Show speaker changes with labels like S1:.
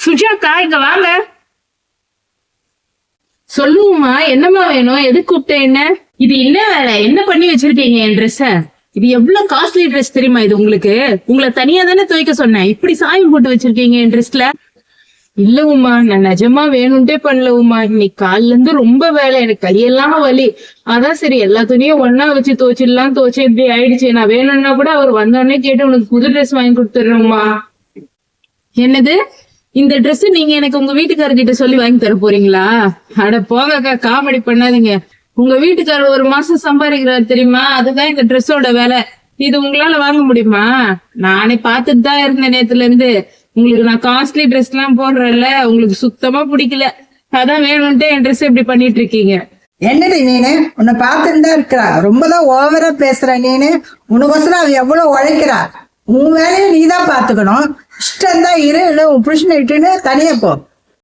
S1: சுஜாக்கா இங்க வாங்க. சொல்லுங்கம்மா, என்னம்மா வேணும்? எது கூப்பிட்டேன்? என்ன இது? என்ன வேலை? என்ன பண்ணி வச்சிருக்கீங்க என் ட்ரெஸ்ஸ? இது எவ்வளவு காஸ்ட்லி ட்ரெஸ் தெரியுமா? இது உங்களுக்கு உங்களை தனியா தானே துவைக்க சொன்னேன். இப்படி சாயம் போட்டு வச்சிருக்கீங்க என் ட்ரெஸ்ல. இல்ல உமா, நான் நிஜமா வேணும்ட்டே பண்ணல உமா. இன்னைக்கு காலில இருந்து ரொம்ப வேலை, எனக்கு கையெல்லாம் வலி. அதான் சரி எல்லா துணியும் ஒன்னா வச்சு துவைச்சிடலாம் துவைச்சு இப்படி ஆயிடுச்சு. நான் வேணும்னா கூட அவர் வந்தோடனே கேட்டு உனக்கு புது ட்ரெஸ் வாங்கி கொடுத்துடுறேன் உமா. என்னது? இந்த ட்ரெஸ் நீங்க எனக்கு உங்க வீட்டுக்காரர்கிட்ட சொல்லி வாங்கி தர போறீங்களா? அட போங்கக்கா, காமெடி பண்ணாதீங்க. உங்க வீட்டுக்காரர் ஒரு மாசம் சம்பாதிக்கிறாரு தெரியுமா? அதுதான் இந்த ட்ரெஸ்ஸோட வேலை. இது உங்களால வாங்க முடியுமா? நானே பாத்துட்டு தான் இருந்தேன் நேத்துல இருந்து. உங்களுக்கு நான் காஸ்ட்லி ட்ரெஸ் எல்லாம் போடுறேன்ல, உங்களுக்கு சுத்தமா பிடிக்கல. அதான் வேணும்ட்டு என் ட்ரெஸ் இப்படி பண்ணிட்டு இருக்கீங்க.
S2: என்னடி நீனு? உன்னை பார்த்துட்டு தான் இருக்கிறா. ரொம்பதான் ஓவரா பேசுற நீனு. உனக்கோசரம் அவ எவ்வளவு உழைக்கிறா. உன் வேலையை நீ தான் பாத்துக்கணும். இஷ்டம் தான் இரு, இல்லை உன் புருஷனை விட்டுன்னு தனியா போ.